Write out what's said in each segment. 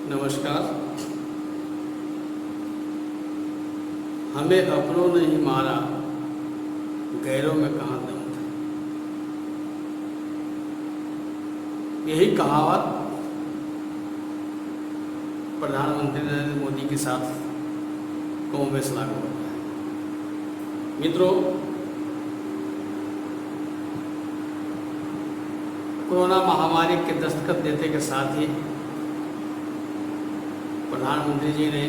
नमस्कार। हमें अपनों ने ही मारा, गैरों में कहाँ दम था। यही कहावत प्रधानमंत्री नरेंद्र मोदी के साथ कौम में लागू होता है। मित्रों, कोरोना महामारी के दस्तक देते के साथ ही प्रधानमंत्री जी ने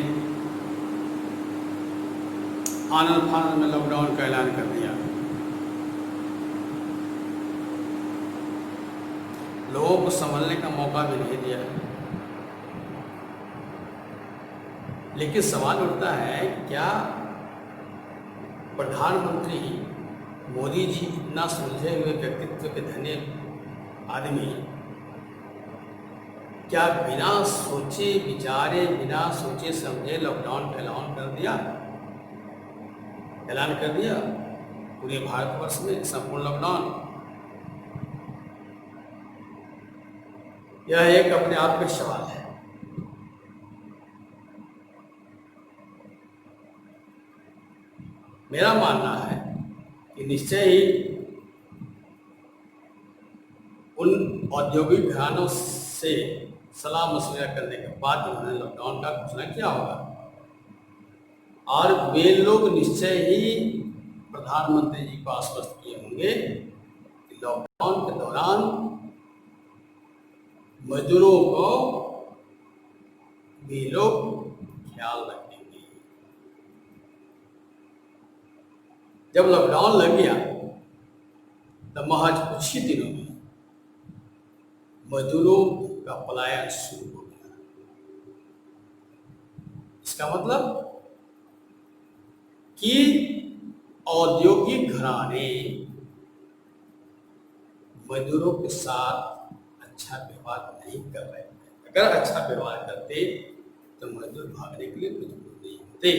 आनंद फानंद में लॉकडाउन का ऐलान कर दिया। लोगों को संभलने का मौका भी नहीं दिया। लेकिन सवाल उठता है, क्या प्रधानमंत्री मोदी जी इतना सुलझे हुए व्यक्तित्व के धनी आदमी क्या बिना सोचे विचारे, बिना सोचे समझे लॉकडाउन का ऐलान कर दिया पूरे भारतवर्ष में संपूर्ण लॉकडाउन? यह एक अपने आप में सवाल है। मेरा मानना है कि निश्चय ही उन औद्योगिक घरानों से सलाह मशवरा करने के बाद उन्होंने लॉकडाउन का घोषणा किया होगा, और वे लोग निश्चय ही प्रधानमंत्री जी को आश्वस्त किए होंगे कि लॉकडाउन के दौरान मजदूरों को वे लोग ख्याल रखेंगे। जब लॉकडाउन लग गया तब महज कुछ ही दिनों में मजदूरों का पलायन शुरू हो गया। इसका मतलब कि औद्योगिक घराने मजदूरों के साथ अच्छा व्यवहार नहीं कर रहे थे। अगर अच्छा व्यवहार करते तो मजदूर भागने के लिए मजबूर नहीं होते,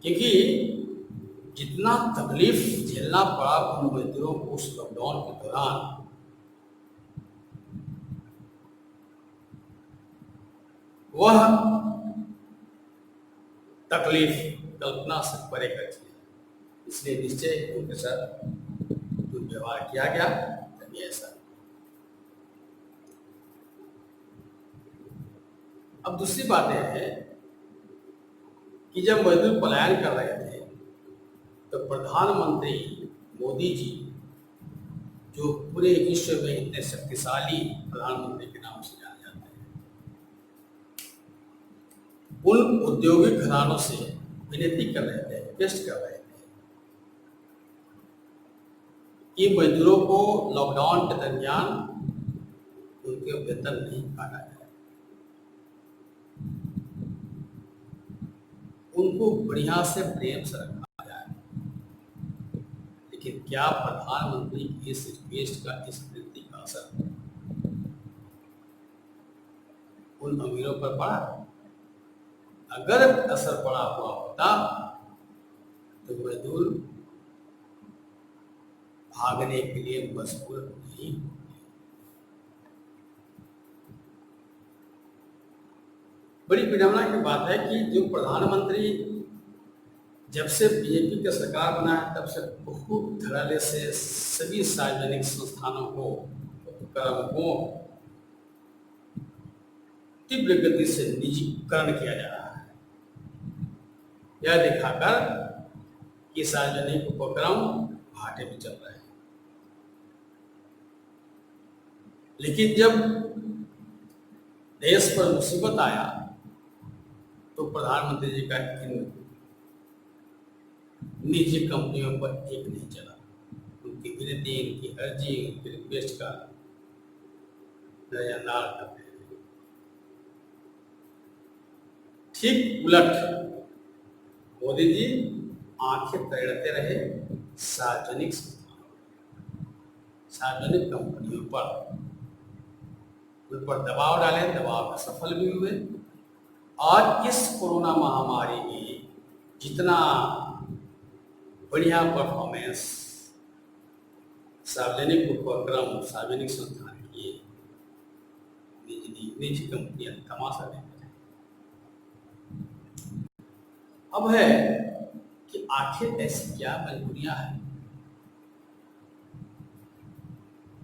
क्योंकि जितना तकलीफ झेलना पड़ा उन मजदूरों को उस लॉकडाउन के दौरान, वह तकलीफ कल्पना से परे कर थी। इसलिए निश्चय उनके साथ दुर्व्यवहार किया गया, तभी ऐसा। अब दूसरी बात यह है कि जब मजदूर पलायन कर रहे थे तो प्रधानमंत्री मोदी जी, जो पूरे विश्व में इतने शक्तिशाली प्रधानमंत्री के नाम से जाने जाते हैं, उन औद्योगिक घरानों से विनती कर रहे थे, रिक्वेस्ट कर रहे थे कि मजदूरों को लॉकडाउन के दरमियान उनके वेतन नहीं काटा जाए, उनको बढ़िया से प्रेम से रखा जाए। लेकिन क्या प्रधानमंत्री की इस रिक्वेस्ट का, इस विनती का असर उन अमीरों पर पड़ा? अगर असर पड़ा हुआ होता तो मजदूर भागने के लिए मजबूर नहीं होते। बड़ी विडंबना की बात है कि जो प्रधानमंत्री जब से बीजेपी का सरकार बना है तब से बहुत धड़ल्ले से सभी सार्वजनिक संस्थानों को, उपक्रम को तीव्र गति से निजीकरण किया जा रहा है, यह दिखाकर कि सार्वजनिक उपक्रम घाटे में चल रहे हैं। लेकिन जब देश पर मुसीबत आया तो प्रधानमंत्री जी का इन निजी कंपनियों पर एक नहीं चला। उनकी विनती, उनकी अर्जी, उनकी रिक्वेस्ट का नजरअंदाज करते हैं। ठीक उलट मोदी जी आंखें तड़ते रहे सार्वजनिक संस्थानों, सार्वजनिक कंपनियों पर, उन पर दबाव डाले, दबाव में सफल भी हुए। और इस कोरोना महामारी में जितना बढ़िया परफॉर्मेंस सार्वजनिक उपक्रम, सार्वजनिक संस्थान किए, निजी कंपनियां तमाशा देती हैं। अब है कि आखिर ऐसी क्या मजबूरियां हैं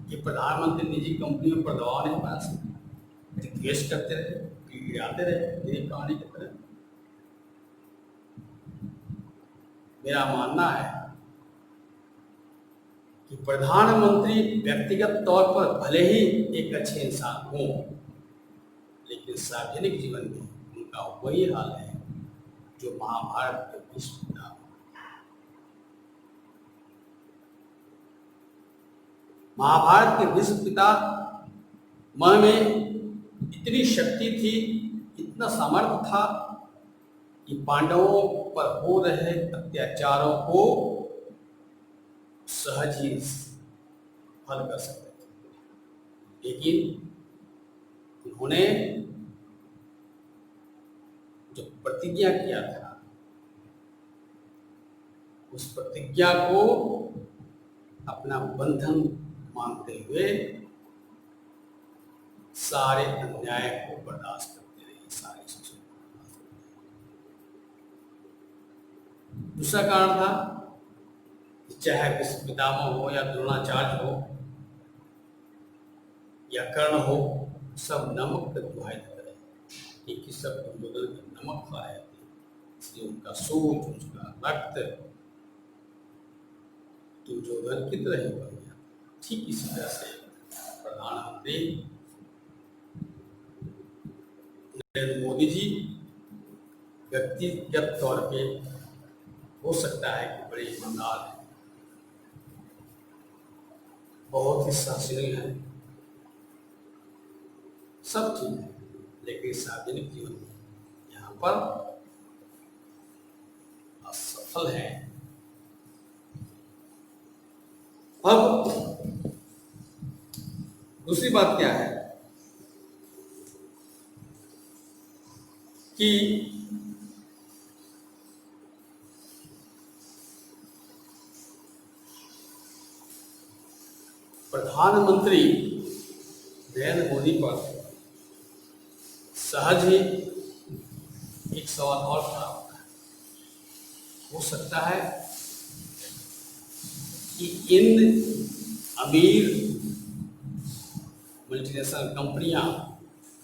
कि प्रधानमंत्री निजी कंपनियों पर दबाव नहीं बना सकते, द्वेष करते रहे, गिराते रहे मेरी कहानी की तरह। मेरा मानना है कि प्रधानमंत्री व्यक्तिगत तौर पर भले ही एक अच्छे इंसान हों, लेकिन सार्वजनिक जीवन में उनका वही हाल है जो महाभारत के भीष्म पिता। महाभारत के भीष्म पिता मन में इतनी शक्ति थी, इतना सामर्थ्य था कि पांडवों पर हो रहे अत्याचारों को सहज ही हल कर सकते थे। लेकिन उन्होंने जो प्रतिज्ञा किया था, उस प्रतिज्ञा को अपना बंधन मानते हुए सारे अन्याय को बर्दाश्त करते रहे, सारे शोषण को बर्दाश्त करते रहे। दूसरा कारण था, चाहे भीष्म पितामह हो या द्रोणाचार्य हो या कर्ण हो, सब नमक के दुहाई देते रहे कि सब दुर्योधन के नमक खाए थे, इसलिए उनका सोच, उनका रक्त दुर्योधन की तरह ही बन गया। ठीक इसी तरह से प्रधानमंत्री नरेंद्र मोदी जी व्यक्तिगत तौर पे हो सकता है कि बड़े ईमानदार हैं, बहुत ही सहनशील हैं, सब ठीक है, लेकिन सार्वजनिक जीवन में यहाँ पर असफल है। अब दूसरी बात क्या है कि प्रधानमंत्री नरेंद्र मोदी पर सहज ही एक सवाल और खड़ा होता है। हो सकता है कि इन अमीर मल्टीनेशनल कंपनियां,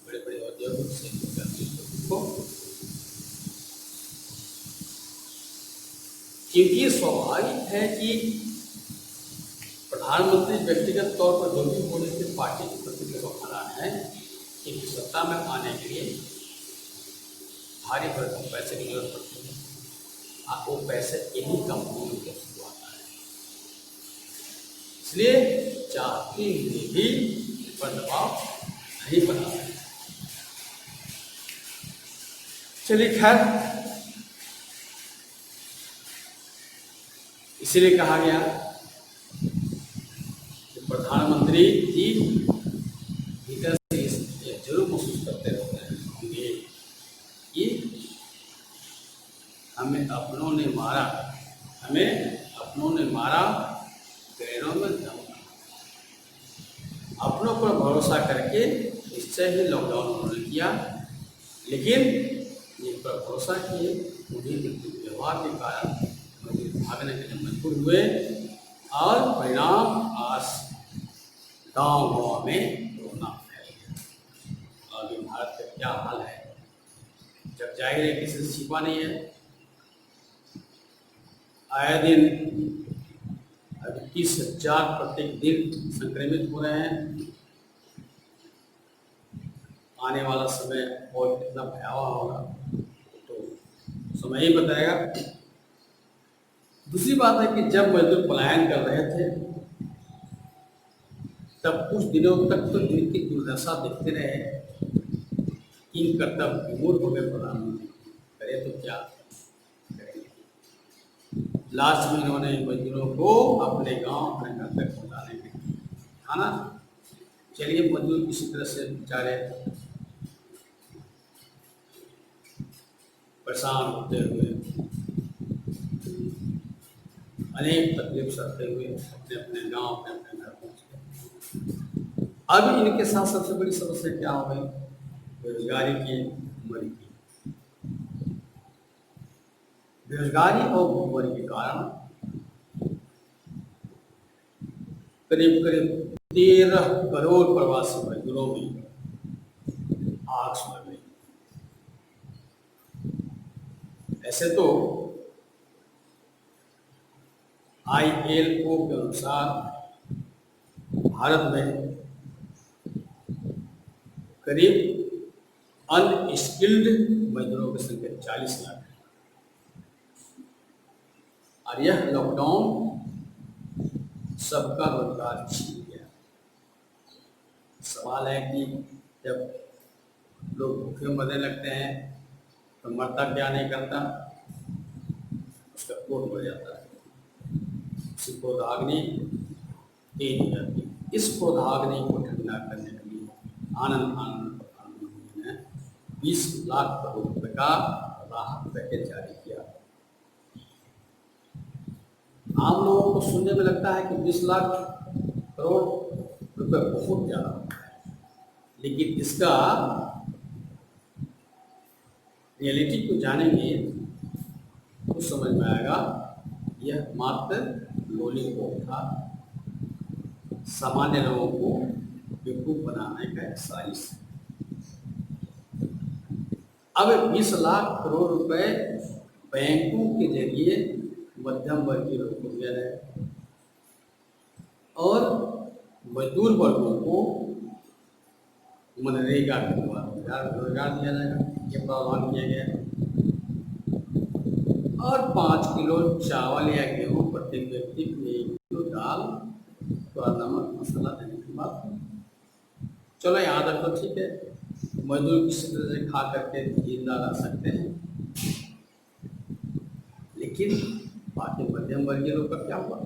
बड़े बड़े औद्योगिक को, क्योंकि स्वाभाविक है कि प्रधानमंत्री व्यक्तिगत तौर पर जो भी होने से पार्टी के प्रति वफादार है, कि सत्ता में आने के लिए भारी भरकम पैसे की जरूरत पड़ती है, और वो पैसे इन्हीं कंपनियों के थ्रू आता है। इसलिए चाहते हुए भी पर दबाव नहीं बना सकते। चलिए खैर, इसीलिए कहा गया कि प्रधानमंत्री जी भीतर से ये जरूर महसूस करते रहते होंगे कि हमें अपनों ने मारा, गैरों में दम। अपनों पर भरोसा करके निश्चय ही लॉकडाउन उन्होंने किया, लेकिन जिन पर भरोसा किए उन्हीं के व्यवहार के कारण भागने के लिए मजबूर हुए, और परिणाम आज गांव में कोरोना फैल गया। अभी भारत का क्या हाल है, जब जाहिर है किसी से छिपा नहीं है। आए दिन 21,000 प्रत्येक दिन संक्रमित हो रहे हैं। आने वाला समय और कितना भयावह होगा तो समय ही बताएगा। दूसरी बात है कि जब मजदूर पलायन कर रहे थे, तब कुछ दिनों तक तो इनकी दुर्दशा देखते रहे, इन कर्तव्य विमूढ़ हो गए प्रधानमंत्री, करे तो क्या करेंगे। लास्ट में इन्होंने मजदूरों को अपने गांव, अपने घर तक पहुँचाने के खाना, चलिए मजदूर किसी तरह से बेचारे परेशान होते हुए, अनेक तकलीफ सहते हुए अपने अपने गांव, अपने अपने घर पहुँच गए। अब इनके साथ सबसे बड़ी समस्या क्या हो गई? बेरोजगारी की, भूखमरी की। बेरोजगारी और भूखमरी के कारण करीब करीब 13 करोड़ प्रवासी मजदूरों में आग सुलग गई। ऐसे तो ILO के अनुसार भारत में करीब अनस्किल्ड मजदूरों की संख्या 40 लाख है। और यह लॉकडाउन सबका रोजगार छीन गया। सवाल है कि जब लोग भूखे मरने लगते हैं तो मरता क्या नहीं करता, उसका कोट बढ़ जाता है, उसकी क्रोधाग्नि तेज हो जाती है। इस क्रोधाग्नि को ठंडा करने के लिए आनंद प्रधानमंत्री ने 20 लाख करोड़ रुपए का राहत पैकेज जारी किया। आम लोगों को सुनने में लगता है कि 20 लाख करोड़ रुपए बहुत ज्यादा होता है, लेकिन इसका रियलिटी को जानेंगे तो समझ में आएगा यह मात्र लॉलीपॉप था, सामान्य लोगों को बेवकूफ बनाने का एक साजिश है। अब 20 लाख करोड़ रुपए बैंकों के जरिए मध्यम वर्गीय लोगों को दिया जाएगा और मजदूर वर्गों को मनरेगा के द्वारा रोजगार दिया जाएगा, ये प्रावधान किया गया है। और 5 किलो चावल या गेहूं प्रत्येक व्यक्ति को 1 किलो दाल, थोड़ा नमक मसाला देने की बात है। चलो यहाँ तक तो ठीक है, मजदूर किसी तरह से खा करके जिंदा रह सकते हैं, लेकिन बाकी मध्यम वर्गीय लोग का क्या हुआ?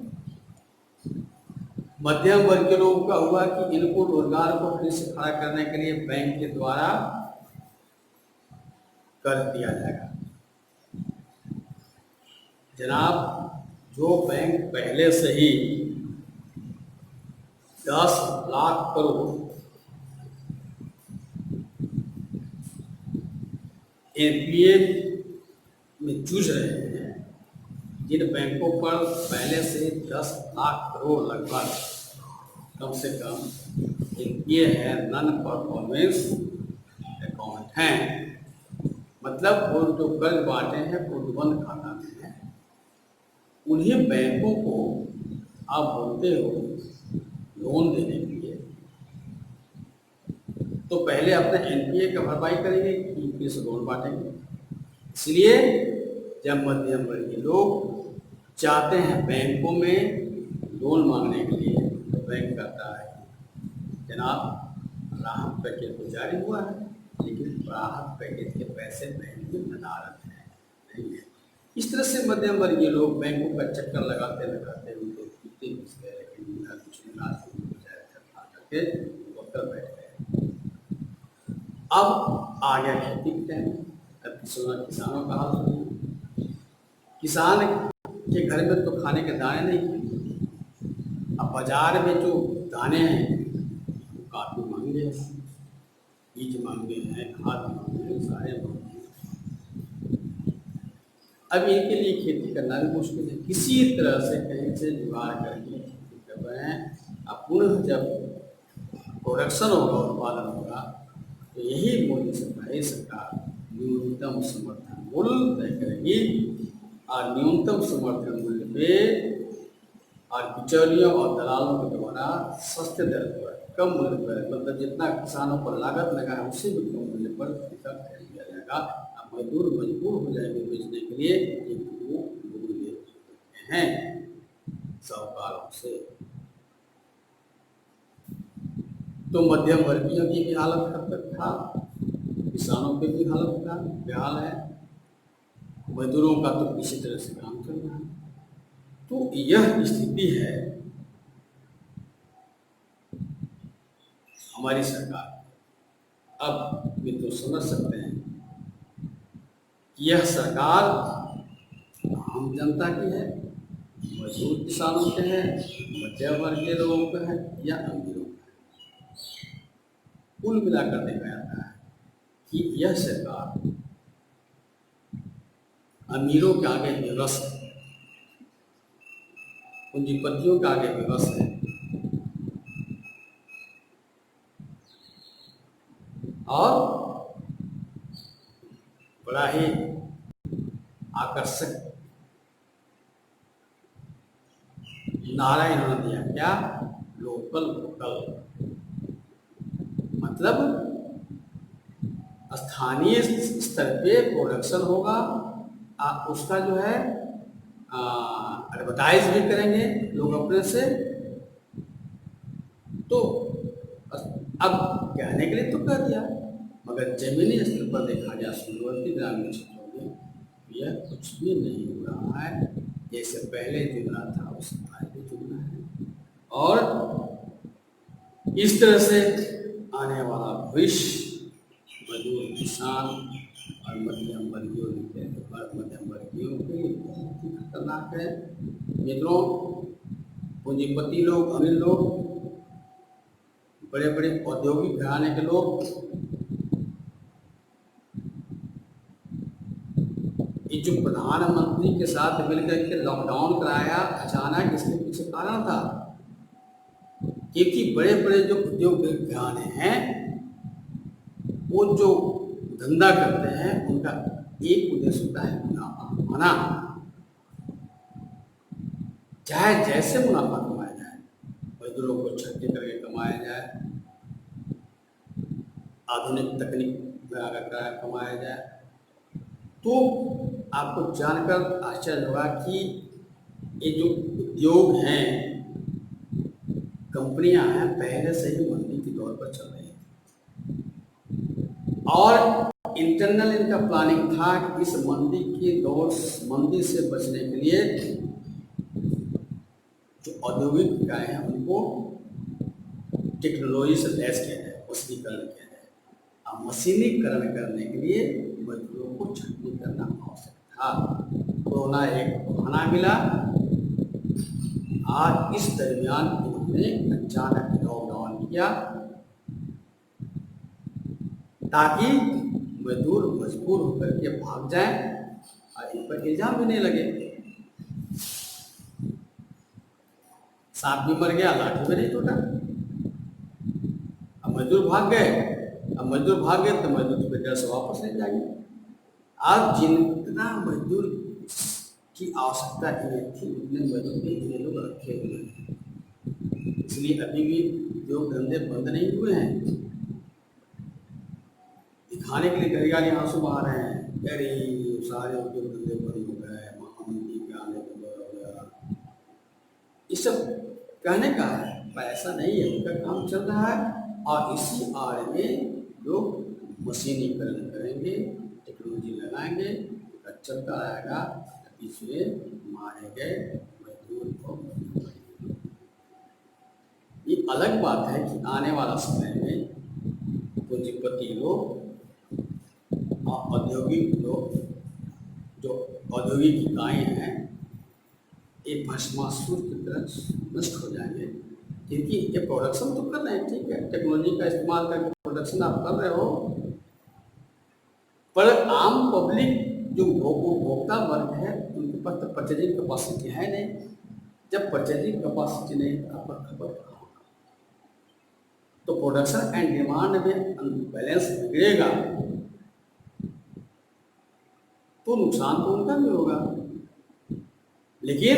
मध्यम वर्गीय लोगों का हुआ कि इनको रोजगार को फिर से खड़ा करने के लिए बैंक के द्वारा कर्ज दिया जाएगा। जनाब, जो बैंक पहले से ही 10 लाख करोड़ NPA में जूझ रहे हैं, जिन बैंकों पर पहले से 10 लाख करोड़ लगभग कम से कम NPA है, नॉन परफॉर्मेंस अकाउंट हैं, मतलब वो जो कर्ज बांटे हैं वो बंद खाता में है, उन्हीं बैंकों को आप बोलते हो लोन देने के लिए, तो पहले अपने NPA का भरपाई करेंगे कि फिर से लोन बांटेंगे। इसलिए जब मध्यम वर्गीय लोग चाहते हैं बैंकों में लोन मांगने के लिए, तो बैंक कहता है जनाब राहत पैकेज तो जारी हुआ है, लेकिन राहत पैकेज के पैसे बैंक में नदारत है, नहीं है। इस तरह से मध्यम वर्गीय लोग बैंकों का चक्कर लगाते लगाते उनको कितने घुस गए, लेकिन कुछ करके डॉक्टर बैठ गए। अब आ गया खेती के टाइम। अब किसानों का हाल सुनिए। किसान के घर में तो खाने के दाने नहीं, अब बाजार में जो दाने हैं वो काफी महंगे हैं, बीज महंगे हैं, खाद महंगे हैं, सारे महंगे हैं। अब इनके लिए खेती करना भी मुश्किल है, किसी तरह से कहीं से जुगाड़ करके खेती कर रहे हैं। अब पुनः जब प्रोडक्शन होगा, उत्पादन होगा, तो यही मोदी सरकार न्यूनतम समर्थन मूल्य तय करेगी और न्यूनतम समर्थन मूल्य पे और बिचौलियों और दलालों के द्वारा सस्ते दर पर, कम मूल्य पर, मतलब जितना किसानों पर लागत लगा है उससे भी कम मूल्य पर खरीद लिया जाएगा। अब मजदूर मजबूर हो जाएंगे बेचने के लिए, वो लोन ले सकते हैं साहूकारों से। तो मध्यम वर्गीयों की भी हालत कब तक था, किसानों की भी हालत का बेहाल है, मजदूरों का तो किसी तरह से काम चल रहा है। तो यह स्थिति है हमारी सरकार। अब ये तो समझ सकते हैं कि यह सरकार आम जनता की है, मजदूर किसानों के है, मध्यम वर्गीय लोगों का है या अमीरों का है। कुल मिलाकर देखा जाता है कि यह सरकार अमीरों के आगे विवश है, पूंजीपतियों के आगे विवश है, और बड़ा ही आकर्षक नारा इन्होंने दिया, क्या? Local vocal. मतलब स्थानीय स्तर पे प्रोडक्शन होगा, उसका जो है एडवर्टाइज भी करेंगे लोग अपने से। तो अब कहने के लिए तो कह दिया, मगर जमीनी स्तर पर देखा जाए सीमावर्ती ग्रामीण क्षेत्रों में यह कुछ भी नहीं हो रहा है। जैसे पहले जो रहा था उससे आगे जुड़ना है, और इस तरह से आने वाला भविष्य मजदूर, किसान और मध्यम वर्गीयों के लिए बहुत ही खतरनाक है। मित्रों, पूंजीपति लोग, अमीर लोग, बड़े बड़े औद्योगिक घराने के लोग ये जो प्रधानमंत्री के साथ मिलकर के लॉकडाउन कराया, अचानक इसके पीछे कारण था क्योंकि बड़े बड़े जो उद्योग घराने हैं वो जो धंधा करते हैं उनका एक उद्देश्य होता है मुनाफा कमाना, चाहे जैसे मुनाफा कमाया जाए, मजदूरों को छुट्टी करके कमाया जाए, आधुनिक तकनीक लगाकर कमाया जाए। तो आपको जानकर आश्चर्य होगा कि ये जो उद्योग हैं, कंपनियां हैं, पहले से ही मंदी के दौर पर चल रही थी, और इंटरनल इनका प्लानिंग था कि इस मंदी से बचने के लिए जो औद्योगिक इकाई हैं उनको टेक्नोलॉजी से लैस किया जाए, मशीनीकरण किया जाए। अब मशीनीकरण करने के लिए मजदूरों को छंटनी करना आवश्यक था। कोरोना एक बहाना मिला, आज इस दरमियान इन्होंने अचानक लॉकडाउन किया ताकि मजदूर मजबूर होकर के भाग जाए और इन पर इल्जाम भी नहीं लगे। सांप भी मर गया, लाठी भी नहीं टूटा। अब मजदूर भाग गए, तो मजदूर तो बेकार से वापस नहीं जाएंगे। अब जितना मजदूर की आवश्यकता इन्हें थी उतने मजदूर इन्हें लोग रखे हुए हैं, इसलिए अभी भी उद्योग धंधे बंद नहीं हुए हैं। दिखाने के लिए गरीबानी आंसू बहा रहे हैं, गरीब सारे उद्योग धंधे बंद हो गए, महामंत्री के आने को हो गया, ये सब कहने का है, पर ऐसा नहीं है। उनका काम चल रहा है और इसी आड़ में लोग मशीनीकरण करेंगे, टेक्नोलॉजी लगाएंगे, चलता रहेगा। इसमें मारे गए मजदूर को। ये अलग बात है कि आने वाला समय में पूंजीपति लोग और औद्योगिक लोग, जो औद्योगिक इकाई हैं, ये भस्मासुर की तरह नष्ट हो जाएंगे, क्योंकि ये प्रोडक्शन तो कर रहे हैं, ठीक है, टेक्नोलॉजी का इस्तेमाल करके प्रोडक्शन आप कर रहे हो, पर आम पब्लिक जो उपभोक्ता वर्ग है उनके पास तो परचेजिंग कैपेसिटी है नहीं। जब परचेजिंग कैपेसिटी नहीं तो आपका खबर कहाँ होगा? तो प्रोडक्शन एंड डिमांड में बैलेंस बिगड़ेगा तो नुकसान तो उनका भी होगा। लेकिन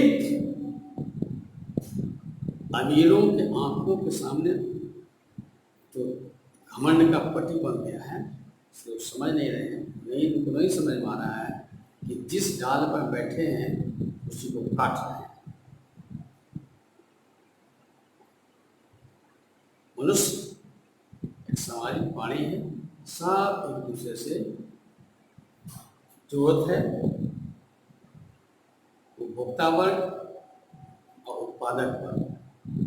अमीरों के आंखों के सामने तो घमंड का पट्टी बन गया है, इसलिए समझ नहीं रहे हैं, उनको नहीं समझ में आ रहा है कि जिस डाल पर बैठे हैं उसी को काट रहे हैं। मनुष्य एक सामाजिक प्राणी है, सब एक दूसरे से जरूरत है। उपभोक्ता वर्ग और उत्पादक वर्ग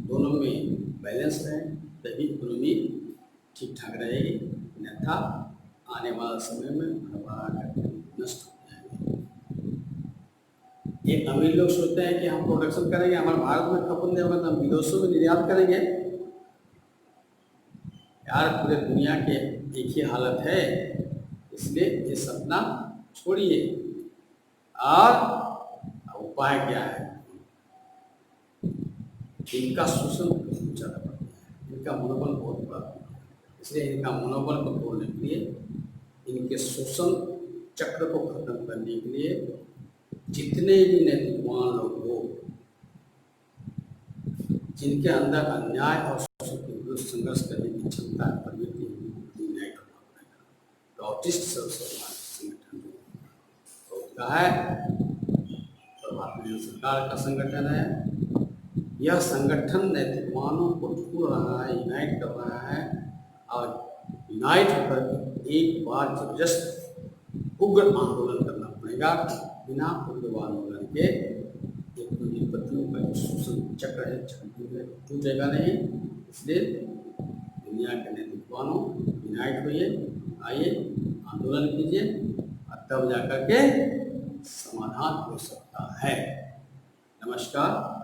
दोनों में बैलेंस है, तभी इकोनॉमी ठीक ठाक रहेगी, अन्यथा आने वाला समय में नष्ट हो जाएगा। ये अमीर लोग सोचते हैं कि हम प्रोडक्शन करेंगे, हमारे भारत में खपत नहीं होगा तो हम विदेशों में निर्यात करेंगे, यार पूरे दुनिया के एक ही हालत है, इसलिए ये सपना छोड़िए। और उपाय क्या है? इनका शोषण बहुत ज़्यादा बढ़ गया है, इनका मनोबल बहुत बड़ा है, इसलिए इनका मनोबल को तोड़ने के लिए, इनके शोषण चक्र को खत्म करने के लिए जितने भी नैतिकवान लोग हो, जिनके अंदर अन्याय और शोषण के विरुद्ध संघर्ष करने की क्षमता है, प्रवृत्ति यूनाइट होना पड़ेगा। तो ऑटिस्ट सब समाज संगठन होता है, भारतीय सरकार का संगठन है। यह संगठन नैतिकवानों को ढूंढ रहा है, यूनाइट कर रहा है, और यूनाइट होकर एक बार जबरदस्त उग्र आंदोलन करना पड़ेगा। बिना उग्र आंदोलन के पूंजीपतियों का जो शोषण चक्र है टूटेगा नहीं। इसलिए दुनिया के नैतिकवानों यूनाइट होइए, आइए आंदोलन कीजिए, और तब जाकर के समाधान हो सकता है। नमस्कार।